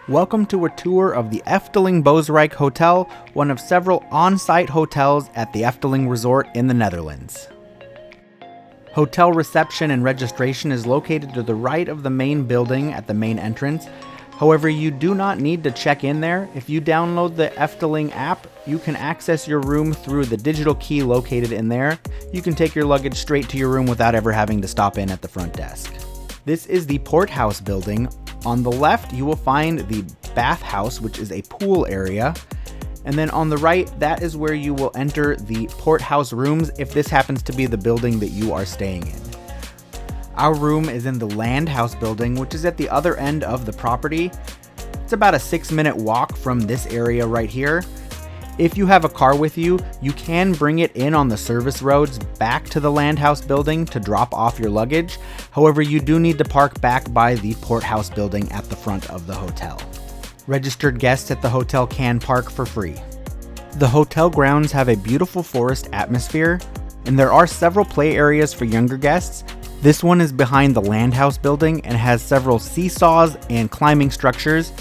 Welcome to a tour of the Efteling Bosrijk Hotel, one of several on-site hotels at the Efteling Resort in the Netherlands. Hotel reception and registration is located to the right of the main building at the main entrance. However, you do not need to check in there. If you download the Efteling app, you can access your room through the digital key located in there. You can take your luggage straight to your room without ever having to stop in at the front desk. This is the Porthouse building. On the left, you will find the bathhouse, which is a pool area. And then on the right, that is where you will enter the Porthouse rooms if this happens to be the building that you are staying in. Our room is in the Landhuys building, which is at the other end of the property. It's about a 6-minute walk from this area right here. If you have a car with you, you can bring it in on the service roads back to the Landhuys building to drop off your luggage. However, you do need to park back by the Porthouse building at the front of the hotel. Registered guests at the hotel can park for free. The hotel grounds have a beautiful forest atmosphere, and there are several play areas for younger guests. This one is behind the Landhuys building and has several seesaws and climbing structures.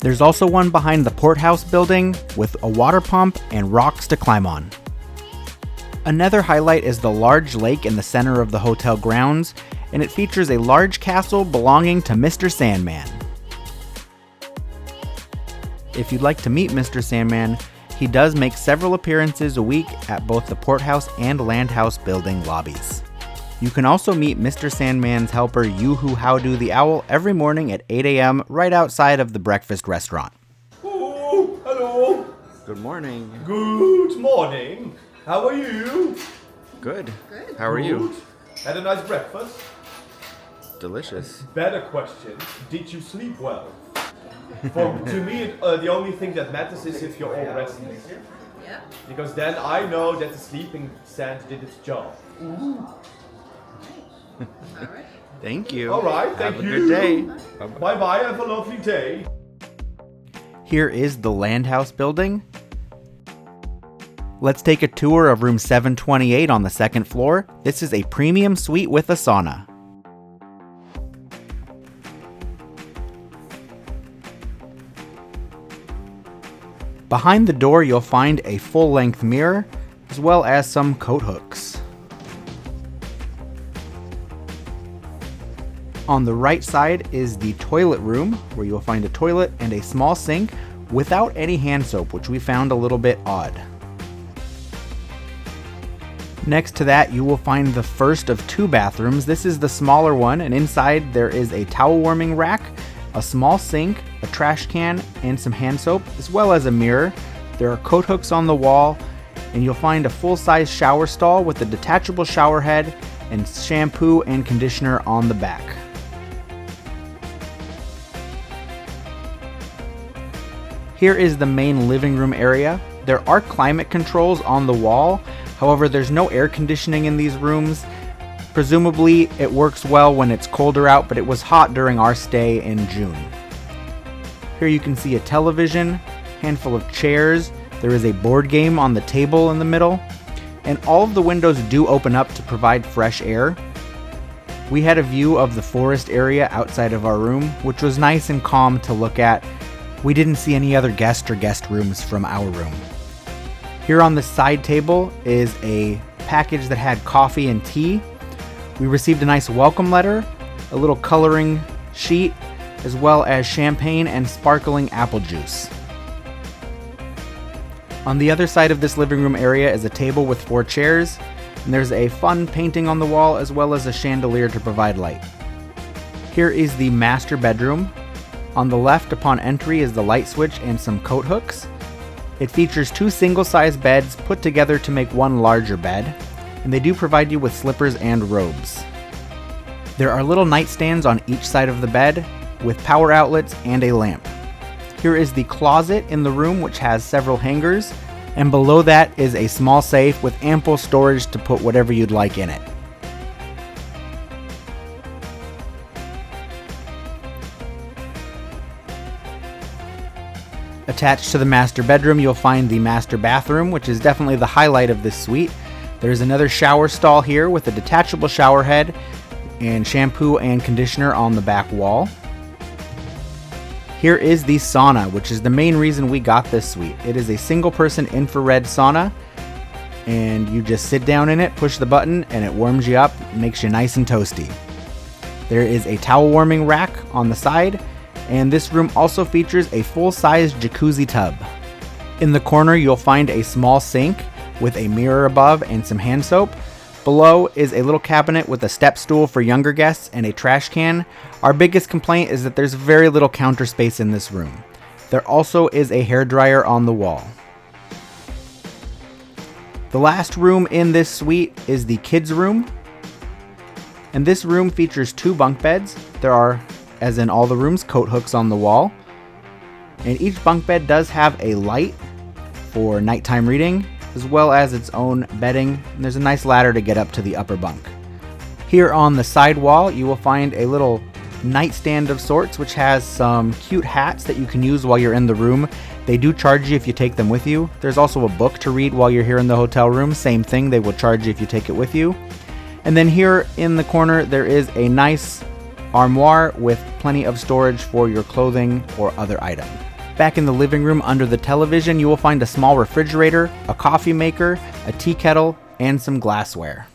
There's also one behind the Porthouse building with a water pump and rocks to climb on. Another highlight is the large lake in the center of the hotel grounds, and it features a large castle belonging to Mr. Sandman. If you'd like to meet Mr. Sandman, he does make several appearances a week at both the Porthouse and Landhuys building lobbies. You can also meet Mr. Sandman's helper Yoo-Hoo Howdoo the Owl every morning at 8 a.m. right outside of the breakfast restaurant. Oh, hello. Good morning. Good morning. How are you? Good. Good. How are you? Had a nice breakfast? Delicious. Better question, did you sleep well? To me, the only thing that matters is if you're all rested. Yeah. Because then I know that the sleeping sand did its job. All right. Thank you. All right, thank Have you. a good day. Bye-bye, have a lovely day. Here is the Landhuys building. Let's take a tour of room 728 on the second floor. This is a premium suite with a sauna. Behind the door, you'll find a full-length mirror, as well as some coat hooks. On the right side is the toilet room, where you'll find a toilet and a small sink without any hand soap, which we found a little bit odd. Next to that, you will find the first of two bathrooms. This is the smaller one, and inside there is a towel warming rack, a small sink, a trash can, and some hand soap, as well as a mirror. There are coat hooks on the wall, and you'll find a full-size shower stall with a detachable shower head and shampoo and conditioner on the back. Here is the main living room area. There are climate controls on the wall. However, there's no air conditioning in these rooms. Presumably, it works well when it's colder out, but it was hot during our stay in June. Here you can see a television, handful of chairs. There is a board game on the table in the middle, and all of the windows do open up to provide fresh air. We had a view of the forest area outside of our room, which was nice and calm to look at. We didn't see any other guest rooms from our room. Here on the side table is a package that had coffee and tea. We received a nice welcome letter, a little coloring sheet, as well as champagne and sparkling apple juice. On the other side of this living room area is a table with 4 chairs, and there's a fun painting on the wall as well as a chandelier to provide light. Here is the master bedroom. On the left upon entry is the light switch and some coat hooks. It features 2 single-sized beds put together to make one larger bed, and they do provide you with slippers and robes. There are little nightstands on each side of the bed with power outlets and a lamp. Here is the closet in the room, which has several hangers, and below that is a small safe with ample storage to put whatever you'd like in it. Attached to the master bedroom, you'll find the master bathroom, which is definitely the highlight of this suite. There's another shower stall here with a detachable shower head and shampoo and conditioner on the back wall. Here is the sauna, which is the main reason we got this suite. It is a single person infrared sauna, and you just sit down in it, push the button, and it warms you up, makes you nice and toasty. There is a towel warming rack on the side, and this room also features a full-size jacuzzi tub. In the corner, you'll find a small sink with a mirror above and some hand soap. Below is a little cabinet with a step stool for younger guests and a trash can. Our biggest complaint is that there's very little counter space in this room. There also is a hairdryer on the wall. The last room in this suite is the kids' room. And this room features 2 bunk beds. There are, as in all the rooms, coat hooks on the wall. And each bunk bed does have a light for nighttime reading, as well as its own bedding, and there's a nice ladder to get up to the upper bunk. Here on the side wall, you will find a little nightstand of sorts, which has some cute hats that you can use while you're in the room. They do charge you if you take them with you. There's also a book to read while you're here in the hotel room. Same thing, they will charge you if you take it with you. And then here in the corner, there is a nice armoire with plenty of storage for your clothing or other items. Back in the living room under the television, you will find a small refrigerator, a coffee maker, a tea kettle, and some glassware.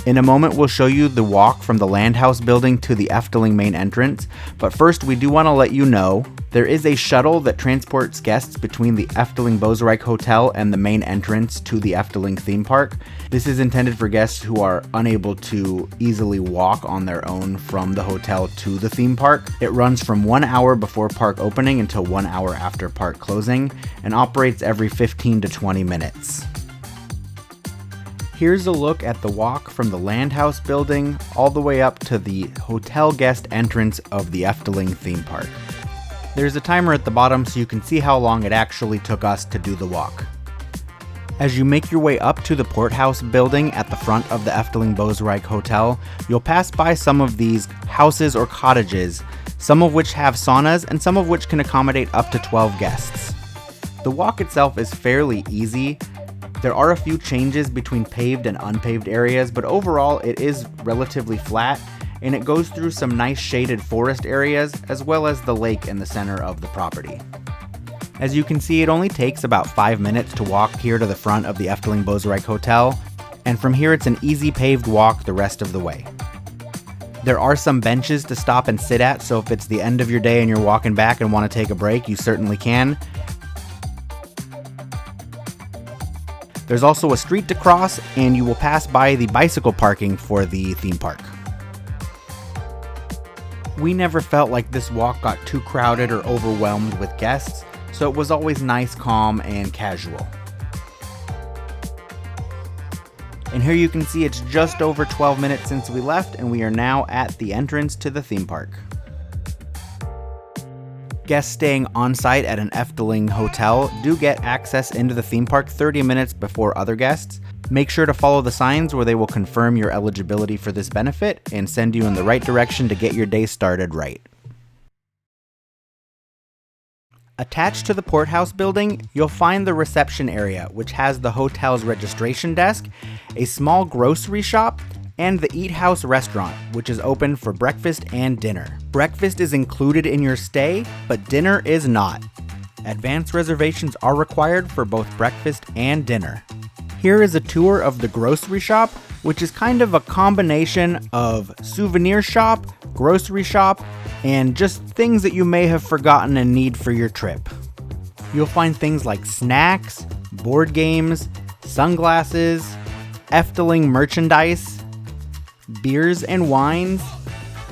In a moment, we'll show you the walk from the Landhuys building to the Efteling main entrance, but first we do want to let you know there is a shuttle that transports guests between the Efteling Bosrijk Hotel and the main entrance to the Efteling theme park. This is intended for guests who are unable to easily walk on their own from the hotel to the theme park. It runs from 1 hour before park opening until 1 hour after park closing and operates every 15 to 20 minutes. Here's a look at the walk from the Landhuys building all the way up to the hotel guest entrance of the Efteling theme park. There's a timer at the bottom so you can see how long it actually took us to do the walk. As you make your way up to the Porthouse building at the front of the Efteling Bosrijk Hotel, you'll pass by some of these houses or cottages, some of which have saunas and some of which can accommodate up to 12 guests. The walk itself is fairly easy. There are a few changes between paved and unpaved areas, but overall it is relatively flat, and it goes through some nice shaded forest areas as well as the lake in the center of the property. As you can see, it only takes about 5 minutes to walk here to the front of the Efteling Bosrijk Hotel, and from here it's an easy paved walk the rest of the way. There are some benches to stop and sit at, so if it's the end of your day and you're walking back and want to take a break, you certainly can. There's also a street to cross, and you will pass by the bicycle parking for the theme park. We never felt like this walk got too crowded or overwhelmed with guests, so it was always nice, calm, and casual. And here you can see it's just over 12 minutes since we left, and we are now at the entrance to the theme park. Guests staying on site at an Efteling hotel do get access into the theme park 30 minutes before other guests. Make sure to follow the signs where they will confirm your eligibility for this benefit and send you in the right direction to get your day started right. Attached to the Porthouse building, you'll find the reception area, which has the hotel's registration desk, a small grocery shop, and the Eat House restaurant, which is open for breakfast and dinner. Breakfast is included in your stay, but dinner is not. Advance reservations are required for both breakfast and dinner. Here is a tour of the grocery shop, which is kind of a combination of souvenir shop, grocery shop, and just things that you may have forgotten and need for your trip. You'll find things like snacks, board games, sunglasses, Efteling merchandise, beers and wines,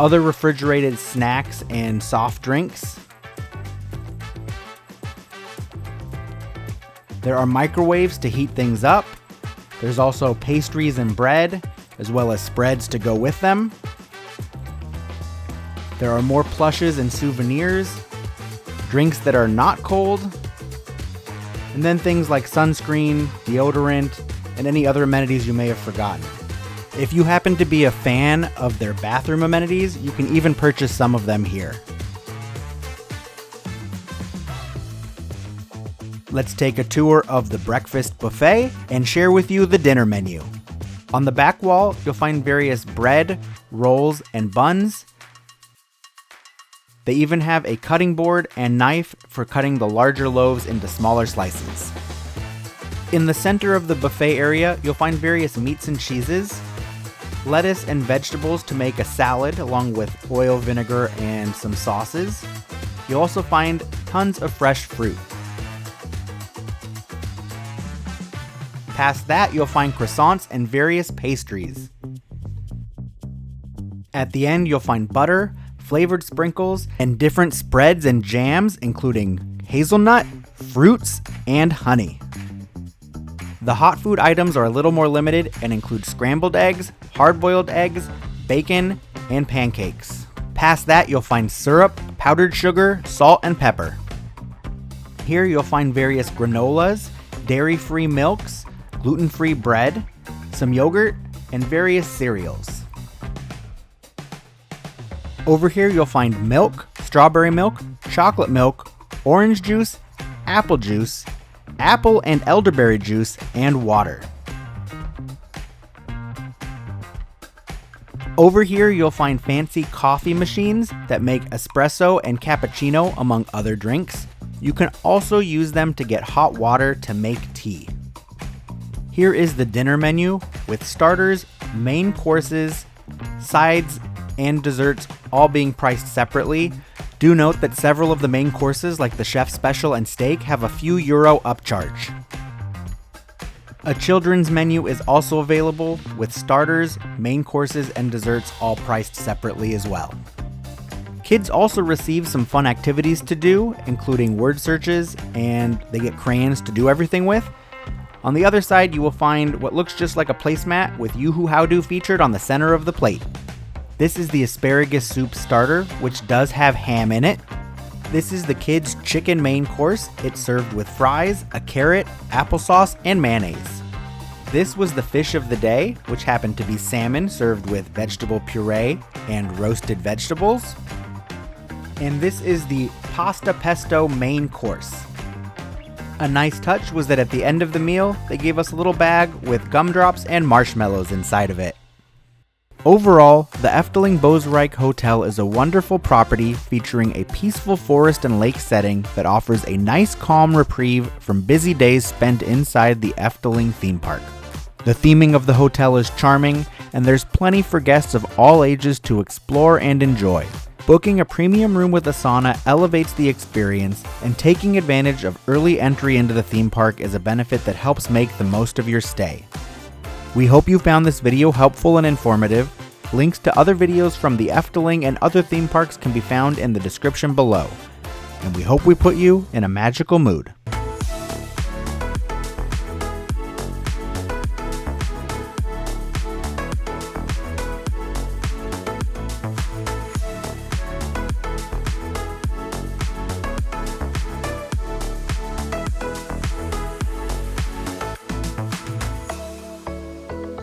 other refrigerated snacks and soft drinks. There are microwaves to heat things up. There's also pastries and bread, as well as spreads to go with them. There are more plushes and souvenirs, drinks that are not cold, and then things like sunscreen, deodorant, and any other amenities you may have forgotten. If you happen to be a fan of their bathroom amenities, you can even purchase some of them here. Let's take a tour of the breakfast buffet and share with you the dinner menu. On the back wall, you'll find various bread, rolls, and buns. They even have a cutting board and knife for cutting the larger loaves into smaller slices. In the center of the buffet area, you'll find various meats and cheeses, lettuce and vegetables to make a salad along with oil, vinegar, and some sauces. You'll also find tons of fresh fruit. Past that, you'll find croissants and various pastries. At the end, you'll find butter, flavored sprinkles, and different spreads and jams, including hazelnut, fruits, and honey. The hot food items are a little more limited and include scrambled eggs, hard-boiled eggs, bacon, and pancakes. Past that, you'll find syrup, powdered sugar, salt, and pepper. Here you'll find various granolas, dairy-free milks, gluten-free bread, some yogurt, and various cereals. Over here you'll find milk, strawberry milk, chocolate milk, orange juice, apple and elderberry juice, and water. Over here you'll find fancy coffee machines that make espresso and cappuccino among other drinks. You can also use them to get hot water to make tea. Here is the dinner menu with starters, main courses, sides, and desserts all being priced separately. Do note that several of the main courses like the chef special and steak have a few euro upcharge. A children's menu is also available with starters, main courses, and desserts all priced separately as well. Kids also receive some fun activities to do, including word searches, and they get crayons to do everything with. On the other side, you will find what looks just like a placemat with Yoo-Hoo How-Do featured on the center of the plate. This is the asparagus soup starter, which does have ham in it. This is the kids' chicken main course. It's served with fries, a carrot, applesauce, and mayonnaise. This was the fish of the day, which happened to be salmon served with vegetable puree and roasted vegetables. And this is the pasta pesto main course. A nice touch was that at the end of the meal, they gave us a little bag with gumdrops and marshmallows inside of it. Overall, the Efteling Bosrijk Hotel is a wonderful property featuring a peaceful forest and lake setting that offers a nice calm reprieve from busy days spent inside the Efteling theme park. The theming of the hotel is charming, and there's plenty for guests of all ages to explore and enjoy. Booking a premium room with a sauna elevates the experience, and taking advantage of early entry into the theme park is a benefit that helps make the most of your stay. We hope you found this video helpful and informative. Links to other videos from the Efteling and other theme parks can be found in the description below. And we hope we put you in a magical mood.